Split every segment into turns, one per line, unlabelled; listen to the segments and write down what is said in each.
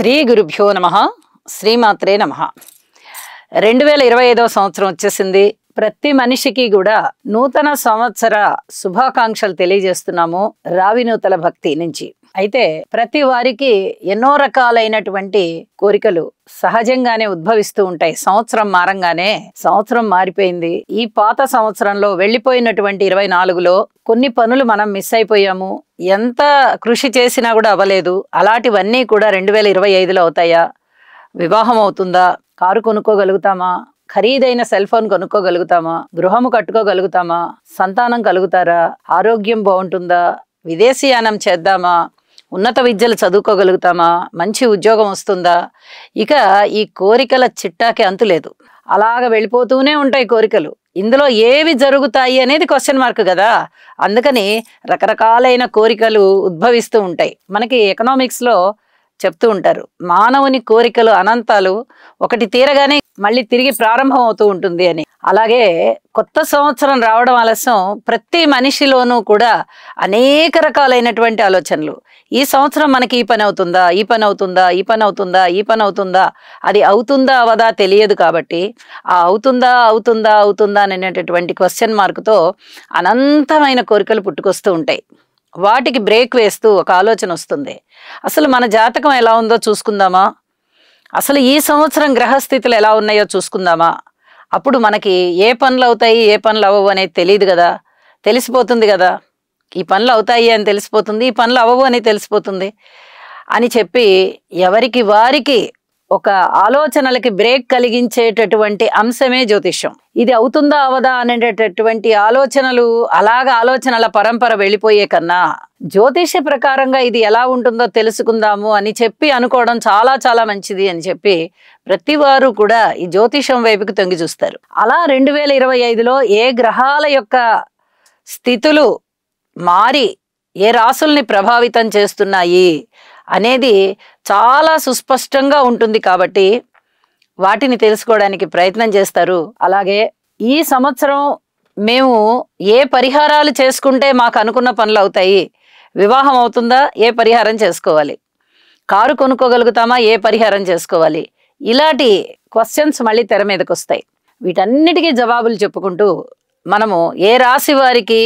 శ్రీ గురుభ్యో నమః. శ్రీమాత్రే నమః. 2025వ సంవత్సరం వచ్చేసింది. ప్రతి మనిషికి కూడా నూతన సంవత్సర శుభాకాంక్షలు తెలియజేస్తున్నాము రావినూతల భక్తి నుంచి. అయితే ప్రతి వారికి ఎన్నో రకాలైనటువంటి కోరికలు సహజంగానే ఉద్భవిస్తూ ఉంటాయి. సంవత్సరం మారంగానే సంవత్సరం మారిపోయింది. ఈ పాత సంవత్సరంలో వెళ్ళిపోయినటువంటి 24లో కొన్ని పనులు మనం మిస్ అయిపోయాము. ఎంత కృషి చేసినా కూడా అవ్వలేదు. అలాంటివన్నీ కూడా 2025లో అవుతాయా? వివాహం అవుతుందా? కారు కొనుక్కోగలుగుతామా? ఖరీదైన సెల్ ఫోన్ కొనుక్కోగలుగుతామా? గృహము కట్టుకోగలుగుతామా? సంతానం కలుగుతారా? ఆరోగ్యం బాగుంటుందా? విదేశీయానం చేద్దామా? ఉన్నత విద్యలు చదువుకోగలుగుతామా? మంచి ఉద్యోగం వస్తుందా? ఇక ఈ కోరికల చిట్టాకి అంతులేదు. అలాగ వెళ్ళిపోతూనే ఉంటాయి కోరికలు. ఇందులో ఏవి జరుగుతాయి అనేది క్వశ్చన్ మార్క్ కదా. అందుకని రకరకాలైన కోరికలు ఉద్భవిస్తూ ఉంటాయి. మనకి ఎకనామిక్స్లో చెప్తూ ఉంటారు, మానవుని కోరికలు అనంతాలు, ఒకటి తీరగానే మళ్ళీ తిరిగి ప్రారంభం అవుతూ ఉంటుంది అని. అలాగే కొత్త సంవత్సరం రావడం ఆలస్యం. ప్రతి మనిషిలోనూ కూడా అనేక రకాలైనటువంటి ఆలోచనలు. ఈ సంవత్సరం మనకి ఈ పని అవుతుందా, ఈ పని అవుతుందా, ఈ పని అవుతుందా, ఈ పని అవుతుందా, అది అవుతుందా అవదా తెలియదు. కాబట్టి ఆ అవుతుందా అవుతుందా అవుతుందా అనేటటువంటి క్వశ్చన్ మార్కుతో అనంతమైన కోరికలు పుట్టుకొస్తూ ఉంటాయి. వాటికి బ్రేక్ వేస్తూ ఒక ఆలోచన వస్తుంది, అసలు మన జాతకం ఎలా ఉందో చూసుకుందామా, అసలు ఈ సంవత్సరం గ్రహస్థితులు ఎలా ఉన్నాయో చూసుకుందామా. అప్పుడు మనకి ఏ పనులు అవుతాయి ఏ పనులు అవ్వవు అనేది తెలియదు కదా. తెలిసిపోతుంది కదా, ఈ పనులు అవుతాయి అని తెలిసిపోతుంది, ఈ పనులు అవ్వవు అని తెలిసిపోతుంది అని చెప్పి ఎవరికి వారికి ఒక ఆలోచనలకి బ్రేక్ కలిగించేటటువంటి అంశమే జ్యోతిష్యం. ఇది అవుతుందా అవదా అనేటటువంటి ఆలోచనలు, ఆలోచనల పరంపర వెళ్ళిపోయే కన్నా జ్యోతిష్య ప్రకారంగా ఇది ఎలా ఉంటుందో తెలుసుకుందాము అని చెప్పి అనుకోవడం చాలా చాలా మంచిది అని చెప్పి ప్రతి వారు కూడా ఈ జ్యోతిషం వైపుకి తొంగి చూస్తారు. అలా 2025లో ఏ గ్రహాల యొక్క స్థితులు మారి ఏ రాసుల్ని ప్రభావితం చేస్తున్నాయి అనేది చాలా సుస్పష్టంగా ఉంటుంది. కాబట్టి వాటిని తెలుసుకోవడానికి ప్రయత్నం చేస్తారు. అలాగే ఈ సంవత్సరం మేము ఏ పరిహారాలు చేసుకుంటే మాకు అనుకున్న పనులు అవుతాయి, వివాహం అవుతుందా, ఏ పరిహారం చేసుకోవాలి, కారు కొనుక్కోగలుగుతామా, ఏ పరిహారం చేసుకోవాలి, ఇలాంటి క్వశ్చన్స్ మళ్ళీ తెర మీదకి వస్తాయి. వీటన్నిటికీ జవాబులు చెప్పుకుంటూ మనము ఏ రాశి వారికి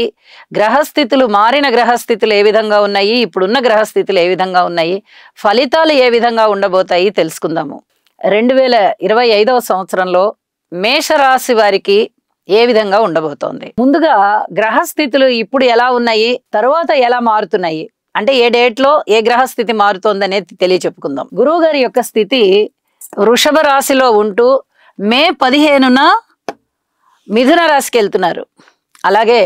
గ్రహస్థితులు, మారిన గ్రహస్థితులు ఏ విధంగా ఉన్నాయి, ఇప్పుడున్న గ్రహస్థితులు ఏ విధంగా ఉన్నాయి, ఫలితాలు ఏ విధంగా ఉండబోతాయి తెలుసుకుందాము. 2025వ సంవత్సరంలో మేషరాశి వారికి ఏ విధంగా ఉండబోతోంది. ముందుగా గ్రహస్థితులు ఇప్పుడు ఎలా ఉన్నాయి, తరువాత ఎలా మారుతున్నాయి, అంటే ఏ డేట్లో ఏ గ్రహస్థితి మారుతోంది అనేది తెలియచెప్పుకుందాం. గురువు గారి యొక్క స్థితి వృషభ రాశిలో ఉంటూ మే 15న మిథున రాశికి వెళ్తున్నారు. అలాగే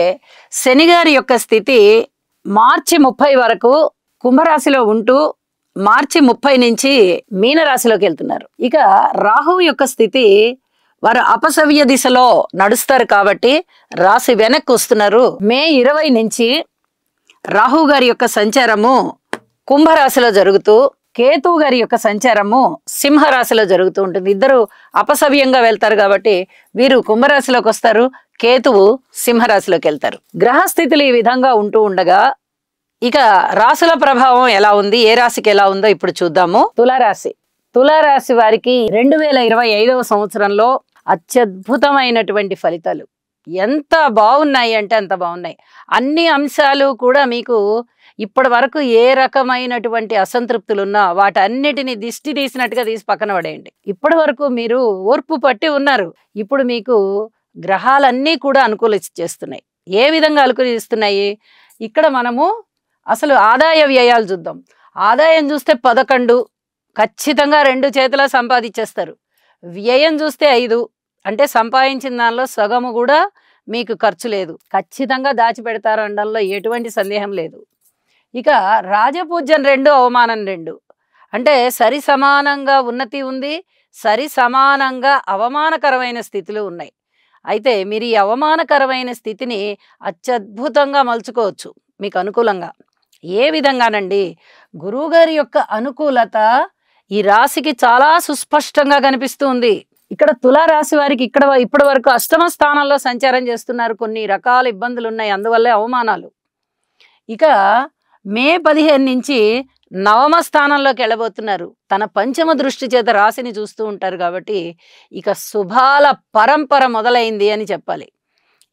శని గారి యొక్క స్థితి మార్చి 30 వరకు కుంభరాశిలో ఉంటూ మార్చి 30 నుంచి మీనరాశిలోకి వెళ్తున్నారు. ఇక రాహువు యొక్క స్థితి వారు అపసవ్య దిశలో నడుస్తారు కాబట్టి రాశి వెనక్కి వస్తున్నారు. మే 20 నుంచి రాహువు గారి యొక్క సంచారము కుంభరాశిలో జరుగుతూ కేతువు గారి యొక్క సంచారము సింహరాశిలో జరుగుతూ ఉంటుంది. ఇద్దరు అపసవ్యంగా వెళ్తారు కాబట్టి వీరు కుంభరాశిలోకి వస్తారు, కేతువు సింహరాశిలోకి వెళ్తారు. గ్రహస్థితులు ఈ విధంగా ఉంటూ ఉండగా ఇక రాశుల ప్రభావం ఎలా ఉంది, ఏ రాశికి ఎలా ఉందో ఇప్పుడు చూద్దాము. తులారాశి. తులారాశి వారికి 2025వ సంవత్సరంలో అత్యద్భుతమైనటువంటి ఫలితాలు ఎంత బాగున్నాయి అంటే అంత బాగున్నాయి. అన్ని అంశాలు కూడా మీకు ఇప్పటి వరకు ఏ రకమైనటువంటి అసంతృప్తులు ఉన్నా వాటన్నిటిని దిష్టి తీసినట్టుగా తీసి పక్కన పడేయండి. ఇప్పటి వరకు మీరు ఓర్పు పట్టి ఉన్నారు. ఇప్పుడు మీకు గ్రహాలన్నీ కూడా అనుకూలిస్తున్నాయి. ఏ విధంగా అనుకూలిస్తున్నాయి? ఇక్కడ మనము అసలు ఆదాయ వ్యయాలు చూద్దాం. ఆదాయం చూస్తే 11, ఖచ్చితంగా 2 చేతుల సంపాదించేస్తారు. వ్యయం చూస్తే 5, అంటే సంపాదించిన దానిలో సగము కూడా మీకు ఖర్చు లేదు, ఖచ్చితంగా దాచిపెడతారు అనడంలో ఎటువంటి సందేహం లేదు. ఇక రాజపూజ్యం 2, అవమానం 2, అంటే సరి సమానంగా ఉన్నతి ఉంది, సరి సమానంగా అవమానకరమైన స్థితిలో ఉన్నాయి. అయితే మీరు ఈ అవమానకరమైన స్థితిని అత్యద్భుతంగా మలుచుకోవచ్చు మీకు అనుకూలంగా. ఏ విధంగానండి? గురువుగారి యొక్క అనుకూలత ఈ రాశికి చాలా సుస్పష్టంగా కనిపిస్తూ ఉంది. ఇక్కడ తులారాశి వారికి ఇప్పటి వరకు అష్టమ స్థానంలో సంచారం చేస్తున్నారు. కొన్ని రకాల ఇబ్బందులు ఉన్నాయి, అందువల్లే అవమానాలు. ఇక మే 15 నుంచి నవమ స్థానంలోకి వెళ్ళబోతున్నారు. తన పంచమ దృష్టి చేత రాశిని చూస్తూ ఉంటారు కాబట్టి ఇక శుభాల పరంపర మొదలైంది అని చెప్పాలి.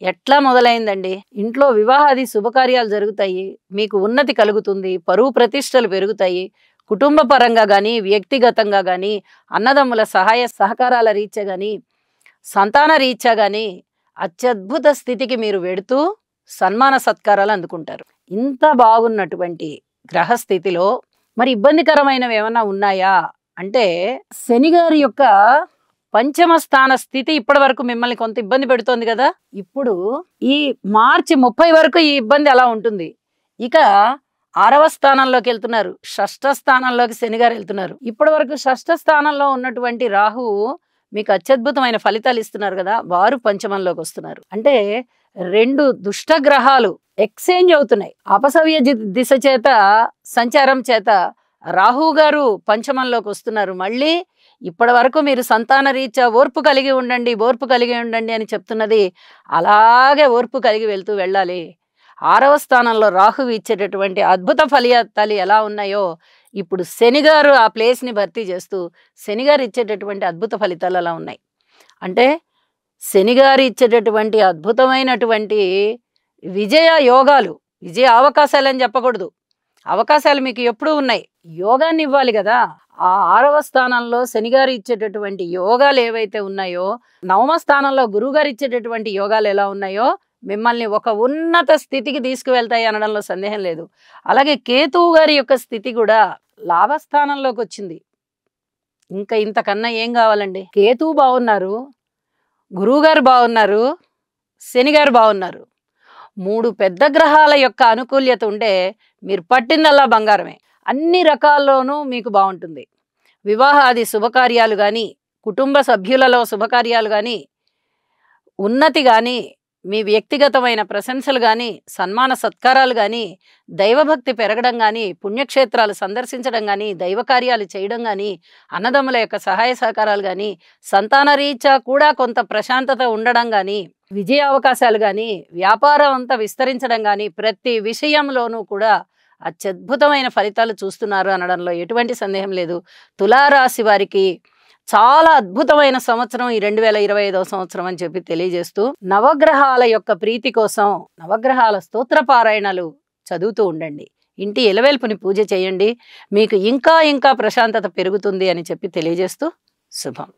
ఎట్లా మొదలైందండి? ఇంట్లో వివాహాది శుభకార్యాలు జరుగుతాయి, మీకు ఉన్నతి కలుగుతుంది, పరువు ప్రతిష్టలు పెరుగుతాయి. కుటుంబ పరంగా కానీ, వ్యక్తిగతంగా కానీ, అన్నదమ్ముల సహాయ సహకారాల రీత్యా కానీ, సంతాన రీత్యా కానీ అత్యద్భుత స్థితికి మీరు వెడుతూ సన్మాన సత్కారాలు అందుకుంటారు. ఇంత బాగున్నటువంటి గ్రహస్థితిలో మరి ఇబ్బందికరమైనవి ఏమన్నా ఉన్నాయా అంటే, శనిగారి యొక్క పంచమ స్థాన స్థితి ఇప్పటి వరకు మిమ్మల్ని కొంత ఇబ్బంది పెడుతోంది కదా. ఇప్పుడు ఈ మార్చి 30 వరకు ఈ ఇబ్బంది అలా ఉంటుంది. ఇక 6వ స్థానంలోకి వెళ్తున్నారు, షష్ఠ స్థానంలోకి శనిగారు వెళ్తున్నారు. ఇప్పటి వరకు షష్ఠ స్థానంలో ఉన్నటువంటి రాహు మీకు అత్యద్భుతమైన ఫలితాలు ఇస్తున్నారు కదా, వారు పంచమంలోకి వస్తున్నారు. అంటే 2 దుష్ట గ్రహాలు ఎక్స్చేంజ్ అవుతున్నాయి. అపసవ్య దిశ చేత సంచారం చేత రాహు గారు పంచమంలోకి వస్తున్నారు. మళ్ళీ ఇప్పటి వరకు మీరు సంతాన రీత్యా ఓర్పు కలిగి ఉండండి, ఓర్పు కలిగి ఉండండి అని చెప్తున్నది అలాగే ఓర్పు కలిగి వెళ్తూ వెళ్ళాలి. 6వ స్థానంలో రాహువు ఇచ్చేటటువంటి అద్భుత ఫలితాలు ఎలా ఉన్నాయో ఇప్పుడు శనిగారు ఆ ప్లేస్ని భర్తీ చేస్తూ శనిగారు ఇచ్చేటటువంటి అద్భుత ఫలితాలు అలా ఉన్నాయి. అంటే శనిగారు ఇచ్చేటటువంటి అద్భుతమైనటువంటి విజయ యోగాలు, విజయ అవకాశాలు అని చెప్పకూడదు, అవకాశాలు మీకు ఎప్పుడూ ఉన్నాయి. యోగాన్ని ఇవ్వాలి కదా. ఆ 6వ స్థానంలో శనిగారు ఇచ్చేటటువంటి యోగాలు ఏవైతే ఉన్నాయో, 9వ స్థానంలో గురువుగారు ఇచ్చేటటువంటి యోగాలు ఎలా ఉన్నాయో మిమ్మల్ని ఒక ఉన్నత స్థితికి తీసుకువెళ్తాయి అనడంలో సందేహం లేదు. అలాగే కేతువు గారి యొక్క స్థితి కూడా లాభస్థానంలోకి వచ్చింది. ఇంకా ఇంతకన్నా ఏం కావాలండి? కేతువు బాగున్నారు, గురువుగారు బాగున్నారు, శనిగారు బాగున్నారు. 3 పెద్ద గ్రహాల యొక్క అనుకూల్యత ఉంటే మీరు పట్టిందల్లా బంగారమే. అన్ని రకాల్లోనూ మీకు బాగుంటుంది. వివాహాది శుభకార్యాలు కానీ, కుటుంబ సభ్యులలో శుభకార్యాలు కానీ, ఉన్నతి కానీ, మీ వ్యక్తిగతమైన ప్రశంసలు కానీ, సన్మాన సత్కారాలు కానీ, దైవభక్తి పెరగడం కానీ, పుణ్యక్షేత్రాలు సందర్శించడం కానీ, దైవ కార్యాలు చేయడం కానీ, అన్నదమ్ముల యొక్క సహాయ సహకారాలు కానీ, సంతాన రీత్యా కూడా కొంత ప్రశాంతత ఉండడం కానీ, విజయ అవకాశాలు కానీ, వ్యాపారం అంతా విస్తరించడం కానీ, ప్రతి విషయంలోనూ కూడా అత్యద్భుతమైన ఫలితాలు చూస్తున్నారు అనడంలో ఎటువంటి సందేహం లేదు. తులారాశి వారికి చాలా అద్భుతమైన సంవత్సరం ఈ 2025వ సంవత్సరం అని చెప్పి తెలియజేస్తూ, నవగ్రహాల యొక్క ప్రీతి కోసం నవగ్రహాల స్తోత్ర పారాయణాలు చదువుతూ ఉండండి. ఇంటి ఇలవేల్పుని పూజ చేయండి. మీకు ఇంకా ఇంకా ప్రశాంతత పెరుగుతుంది అని చెప్పి తెలియజేస్తూ శుభం.